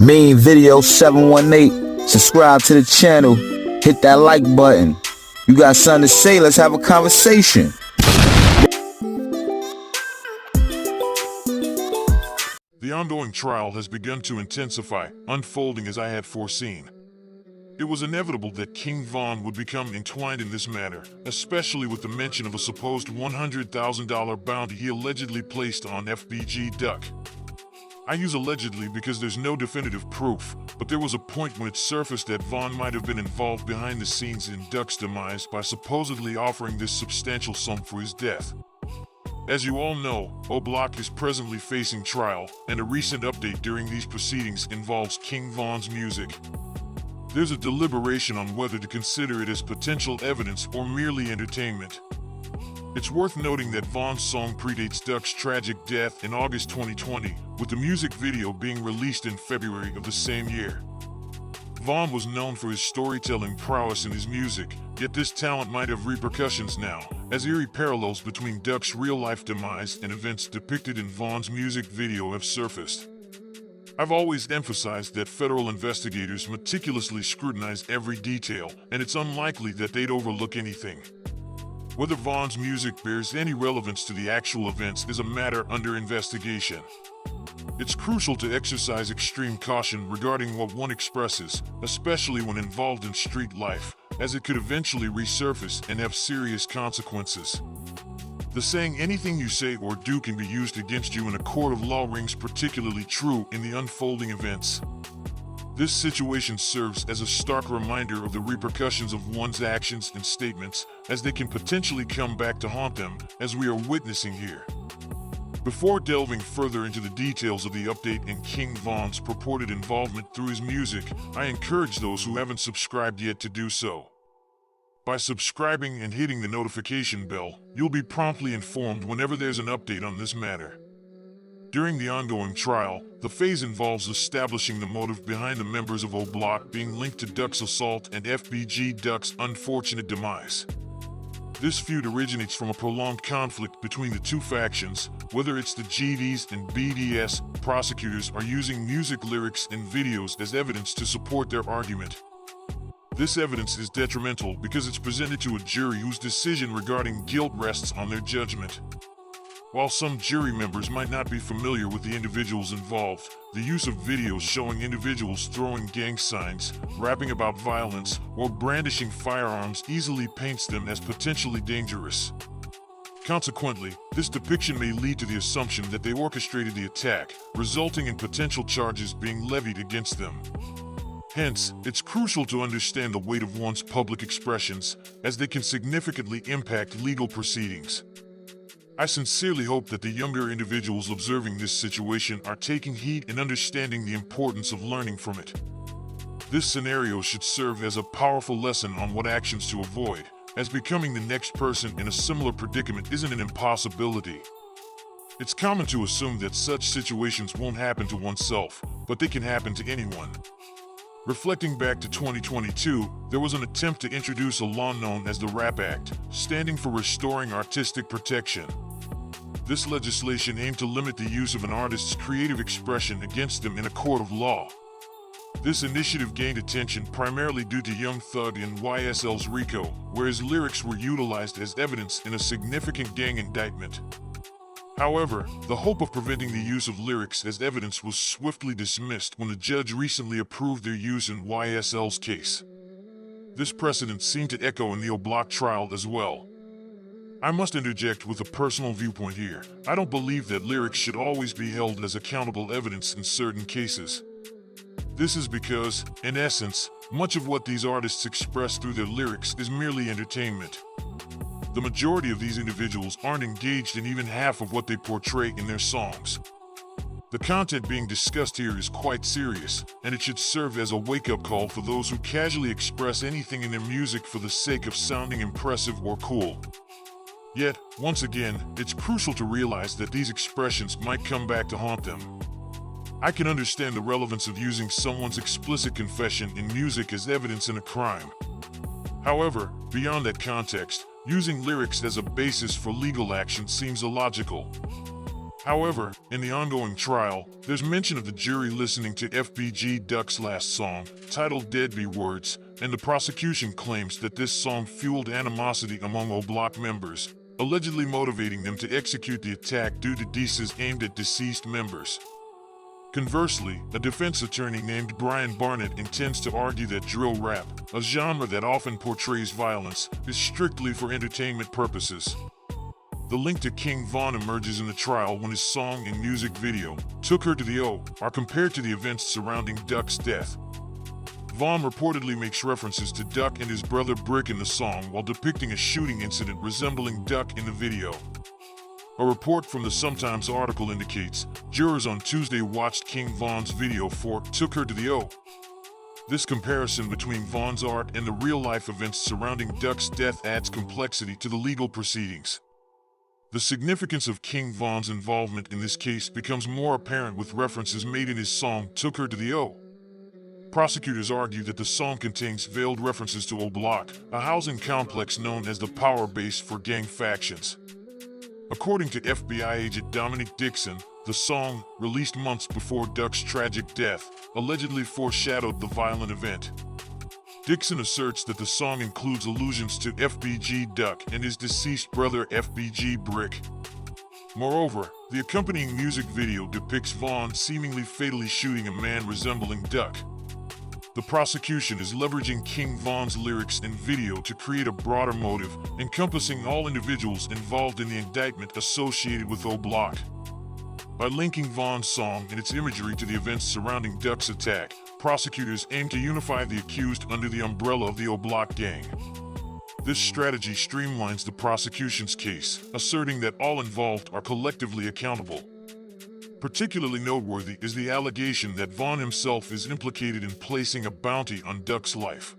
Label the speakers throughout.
Speaker 1: Main video 718. Subscribe to the channel. Hit that like button. You got something to say? Let's have a conversation.
Speaker 2: The ongoing trial has begun to intensify, unfolding as I had foreseen. It was inevitable that King Von would become entwined in this matter, especially with the mention of a supposed $100,000 bounty he allegedly placed on FBG Duck. I use allegedly because there's no definitive proof, but there was a point when it surfaced that Von might have been involved behind the scenes in Duck's demise by supposedly offering this substantial sum for his death. As you all know, O'Block is presently facing trial, and a recent update during these proceedings involves King Von's music. There's a deliberation on whether to consider it as potential evidence or merely entertainment. It's worth noting that Von's song predates Duck's tragic death in August 2020, with the music video being released in February of the same year. Von was known for his storytelling prowess in his music, yet this talent might have repercussions now, as eerie parallels between Duck's real-life demise and events depicted in Von's music video have surfaced. I've always emphasized that federal investigators meticulously scrutinize every detail, and it's unlikely that they'd overlook anything. Whether Von's music bears any relevance to the actual events is a matter under investigation. It's crucial to exercise extreme caution regarding what one expresses, especially when involved in street life, as it could eventually resurface and have serious consequences. The saying anything you say or do can be used against you in a court of law rings particularly true in the unfolding events. This situation serves as a stark reminder of the repercussions of one's actions and statements, as they can potentially come back to haunt them, as we are witnessing here. Before delving further into the details of the update in King Von's purported involvement through his music, I encourage those who haven't subscribed yet to do so. By subscribing and hitting the notification bell, you'll be promptly informed whenever there's an update on this matter. During the ongoing trial, the phase involves establishing the motive behind the members of O'Block being linked to Duck's assault and FBG Duck's unfortunate demise. This feud originates from a prolonged conflict between the two factions. Whether it's the GDs and BDS, prosecutors are using music lyrics and videos as evidence to support their argument. This evidence is detrimental because it's presented to a jury whose decision regarding guilt rests on their judgment. While some jury members might not be familiar with the individuals involved, the use of videos showing individuals throwing gang signs, rapping about violence, or brandishing firearms easily paints them as potentially dangerous. Consequently, this depiction may lead to the assumption that they orchestrated the attack, resulting in potential charges being levied against them. Hence, it's crucial to understand the weight of one's public expressions, as they can significantly impact legal proceedings. I sincerely hope that the younger individuals observing this situation are taking heed and understanding the importance of learning from it. This scenario should serve as a powerful lesson on what actions to avoid, as becoming the next person in a similar predicament isn't an impossibility. It's common to assume that such situations won't happen to oneself, but they can happen to anyone. Reflecting back to 2022, there was an attempt to introduce a law known as the RAP Act, standing for Restoring Artistic Protection. This legislation aimed to limit the use of an artist's creative expression against them in a court of law. This initiative gained attention primarily due to Young Thug in YSL's RICO, where his lyrics were utilized as evidence in a significant gang indictment. However, the hope of preventing the use of lyrics as evidence was swiftly dismissed when the judge recently approved their use in YSL's case. This precedent seemed to echo in the O'Block trial as well. I must interject with a personal viewpoint here. I don't believe that lyrics should always be held as accountable evidence in certain cases. This is because, in essence, much of what these artists express through their lyrics is merely entertainment. The majority of these individuals aren't engaged in even half of what they portray in their songs. The content being discussed here is quite serious, and it should serve as a wake-up call for those who casually express anything in their music for the sake of sounding impressive or cool. Yet, once again, it's crucial to realize that these expressions might come back to haunt them. I can understand the relevance of using someone's explicit confession in music as evidence in a crime. However, beyond that context, using lyrics as a basis for legal action seems illogical. However, in the ongoing trial, there's mention of the jury listening to FBG Duck's last song, titled Deadbeat Words, and the prosecution claims that this song fueled animosity among O Block members, allegedly motivating them to execute the attack due to disses aimed at deceased members. Conversely, a defense attorney named Brian Barnett intends to argue that drill rap, a genre that often portrays violence, is strictly for entertainment purposes. The link to King Von emerges in the trial when his song and music video, Took Her to the O, are compared to the events surrounding Duck's death. Von reportedly makes references to Duck and his brother Brick in the song while depicting a shooting incident resembling Duck in the video. A report from the Sometimes article indicates jurors on Tuesday watched King Von's video for Took Her to the O. This comparison between Von's art and the real-life events surrounding Duck's death adds complexity to the legal proceedings. The significance of King Von's involvement in this case becomes more apparent with references made in his song Took Her to the O. Prosecutors argue that the song contains veiled references to O Block, a housing complex known as the power base for gang factions. According to FBI agent Dominic Dixon, the song, released months before Duck's tragic death, allegedly foreshadowed the violent event. Dixon asserts that the song includes allusions to FBG Duck and his deceased brother FBG Brick. Moreover, the accompanying music video depicts Von seemingly fatally shooting a man resembling Duck. The prosecution is leveraging King Von's lyrics and video to create a broader motive, encompassing all individuals involved in the indictment associated with O Block. By linking Von's song and its imagery to the events surrounding Duck's attack, prosecutors aim to unify the accused under the umbrella of the O Block gang. This strategy streamlines the prosecution's case, asserting that all involved are collectively accountable. Particularly noteworthy is the allegation that Von himself is implicated in placing a bounty on Duck's life.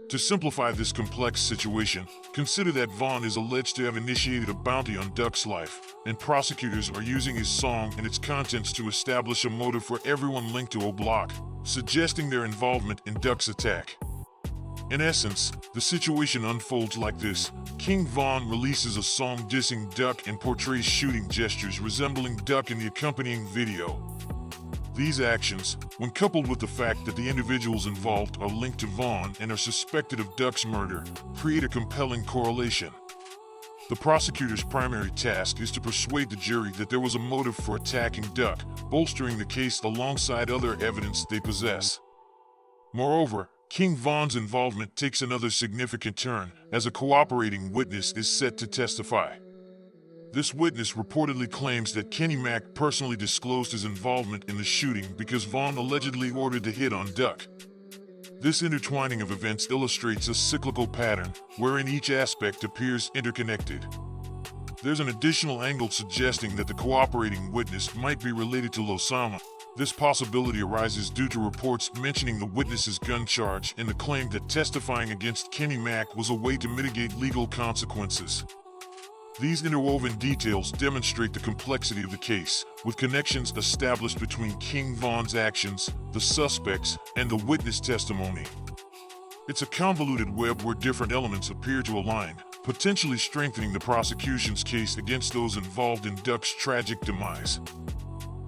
Speaker 2: To simplify this complex situation, consider that Von is alleged to have initiated a bounty on Duck's life, and prosecutors are using his song and its contents to establish a motive for everyone linked to O Block, suggesting their involvement in Duck's attack. In essence, the situation unfolds like this. King Von releases a song dissing Duck and portrays shooting gestures resembling Duck in the accompanying video. These actions, when coupled with the fact that the individuals involved are linked to Von and are suspected of Duck's murder, create a compelling correlation. The prosecutor's primary task is to persuade the jury that there was a motive for attacking Duck, bolstering the case alongside other evidence they possess. Moreover, King Von's involvement takes another significant turn, as a cooperating witness is set to testify. This witness reportedly claims that Kenny Mack personally disclosed his involvement in the shooting because Von allegedly ordered the hit on Duck. This intertwining of events illustrates a cyclical pattern, wherein each aspect appears interconnected. There's an additional angle suggesting that the cooperating witness might be related to Losama. This possibility arises due to reports mentioning the witness's gun charge and the claim that testifying against Kenny Mack was a way to mitigate legal consequences. These interwoven details demonstrate the complexity of the case, with connections established between King Von's actions, the suspects, and the witness testimony. It's a convoluted web where different elements appear to align, potentially strengthening the prosecution's case against those involved in Duck's tragic demise.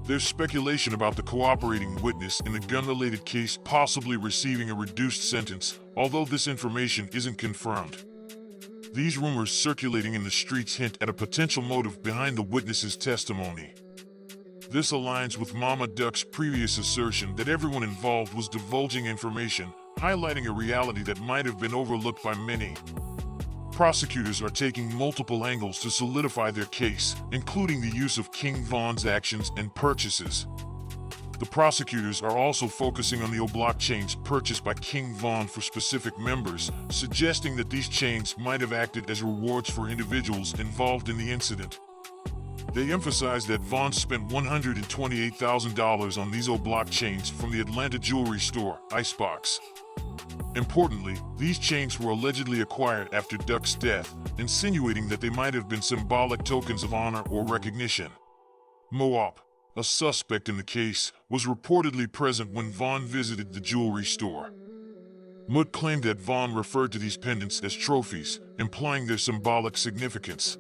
Speaker 2: There's speculation about the cooperating witness in the gun-related case possibly receiving a reduced sentence, although this information isn't confirmed. These rumors circulating in the streets hint at a potential motive behind the witness's testimony. This aligns with Mama Duck's previous assertion that everyone involved was divulging information, highlighting a reality that might have been overlooked by many. Prosecutors are taking multiple angles to solidify their case, including the use of King Von's actions and purchases. The prosecutors are also focusing on the O Block chains purchased by King Von for specific members, suggesting that these chains might have acted as rewards for individuals involved in the incident. They emphasize that Von spent $128,000 on these O Block chains from the Atlanta jewelry store, Icebox. Importantly, these chains were allegedly acquired after Duck's death, insinuating that they might have been symbolic tokens of honor or recognition. MuWop, a suspect in the case, was reportedly present when Von visited the jewelry store. Mutt claimed that Von referred to these pendants as trophies, implying their symbolic significance.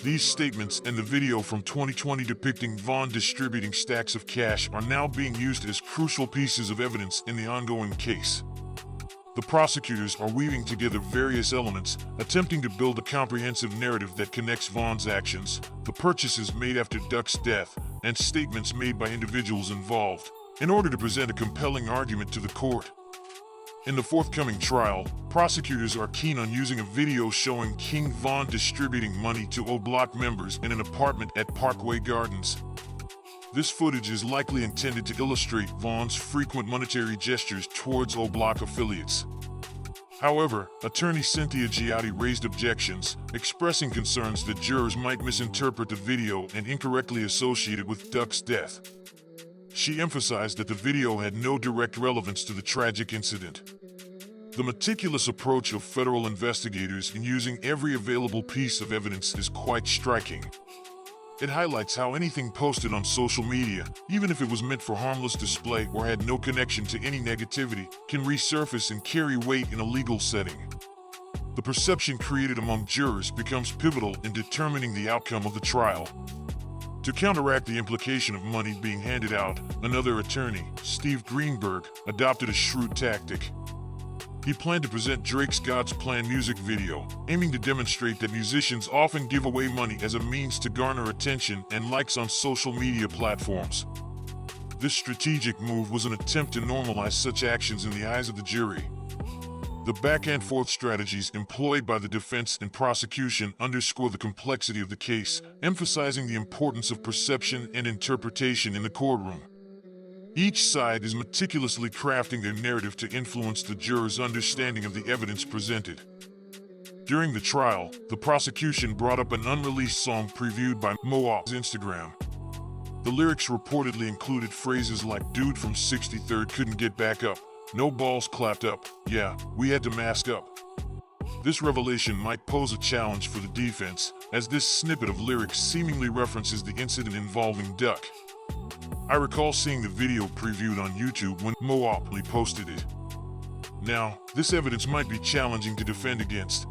Speaker 2: These statements and the video from 2020 depicting Vaughn distributing stacks of cash are now being used as crucial pieces of evidence in the ongoing case. The prosecutors are weaving together various elements, attempting to build a comprehensive narrative that connects Vaughn's actions, the purchases made after Duck's death, and statements made by individuals involved, in order to present a compelling argument to the court. In the forthcoming trial, prosecutors are keen on using a video showing King Vaughn distributing money to O Block members in an apartment at Parkway Gardens. This footage is likely intended to illustrate Vaughn's frequent monetary gestures towards O Block affiliates. However, attorney Cynthia Giotti raised objections, expressing concerns that jurors might misinterpret the video and incorrectly associate it with Duck's death. She emphasized that the video had no direct relevance to the tragic incident. The meticulous approach of federal investigators in using every available piece of evidence is quite striking. It highlights how anything posted on social media, even if it was meant for harmless display or had no connection to any negativity, can resurface and carry weight in a legal setting. The perception created among jurors becomes pivotal in determining the outcome of the trial. To counteract the implication of money being handed out, another attorney, Steve Greenberg, adopted a shrewd tactic. He planned to present Drake's God's Plan music video, aiming to demonstrate that musicians often give away money as a means to garner attention and likes on social media platforms. This strategic move was an attempt to normalize such actions in the eyes of the jury. The back-and-forth strategies employed by the defense and prosecution underscore the complexity of the case, emphasizing the importance of perception and interpretation in the courtroom. Each side is meticulously crafting their narrative to influence the jurors' understanding of the evidence presented. During the trial, the prosecution brought up an unreleased song previewed by MuWop's Instagram. The lyrics reportedly included phrases like "Dude from 63rd couldn't get back up," "No balls clapped up," "Yeah, we had to mask up." This revelation might pose a challenge for the defense, as this snippet of lyrics seemingly references the incident involving Duck. I recall seeing the video previewed on YouTube when MuWop posted it. Now, this evidence might be challenging to defend against.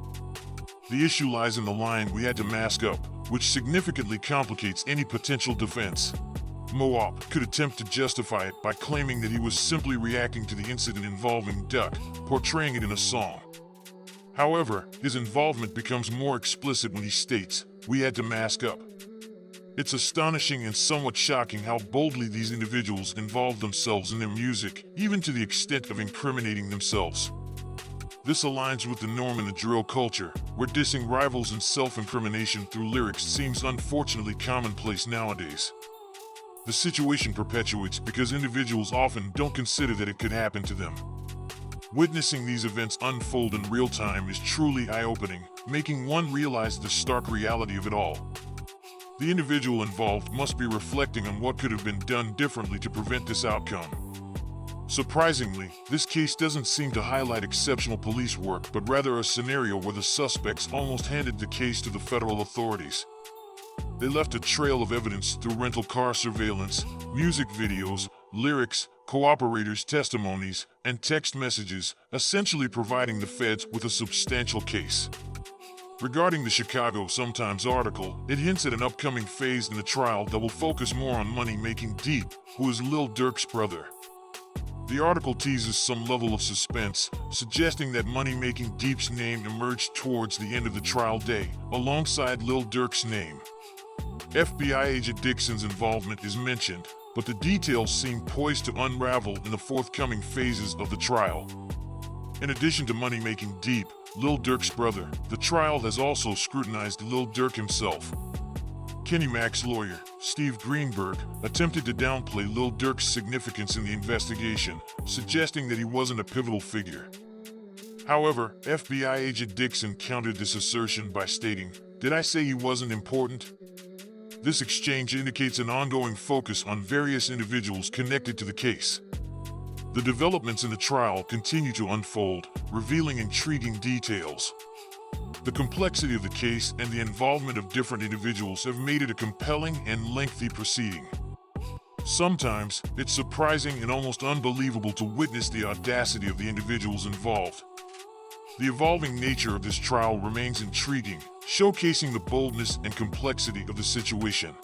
Speaker 2: The issue lies in the line "we had to mask up," which significantly complicates any potential defense. MuWop could attempt to justify it by claiming that he was simply reacting to the incident involving Duck, portraying it in a song. However, his involvement becomes more explicit when he states, "We had to mask up." It's astonishing and somewhat shocking how boldly these individuals involve themselves in their music, even to the extent of incriminating themselves. This aligns with the norm in the drill culture, where dissing rivals and self-incrimination through lyrics seems unfortunately commonplace nowadays. The situation perpetuates because individuals often don't consider that it could happen to them. Witnessing these events unfold in real time is truly eye-opening, making one realize the stark reality of it all. The individual involved must be reflecting on what could have been done differently to prevent this outcome. Surprisingly, this case doesn't seem to highlight exceptional police work, but rather a scenario where the suspects almost handed the case to the federal authorities. They left a trail of evidence through rental car surveillance, music videos, lyrics, cooperators' testimonies, and text messages, essentially providing the feds with a substantial case. Regarding the Chicago Sun-Times article, it hints at an upcoming phase in the trial that will focus more on Money Making Deep, who is Lil Durk's brother. The article teases some level of suspense, suggesting that Money Making Deep's name emerged towards the end of the trial day, alongside Lil Durk's name. FBI agent Dixon's involvement is mentioned, but the details seem poised to unravel in the forthcoming phases of the trial. In addition to Money Making Deep, Lil Durk's brother, the trial has also scrutinized Lil Durk himself. Kenny Mac's lawyer, Steve Greenberg, attempted to downplay Lil Durk's significance in the investigation, suggesting that he wasn't a pivotal figure. However, FBI agent Dixon countered this assertion by stating, "Did I say he wasn't important?" This exchange indicates an ongoing focus on various individuals connected to the case. The developments in the trial continue to unfold, revealing intriguing details. The complexity of the case and the involvement of different individuals have made it a compelling and lengthy proceeding. Sometimes, it's surprising and almost unbelievable to witness the audacity of the individuals involved. The evolving nature of this trial remains intriguing, showcasing the boldness and complexity of the situation.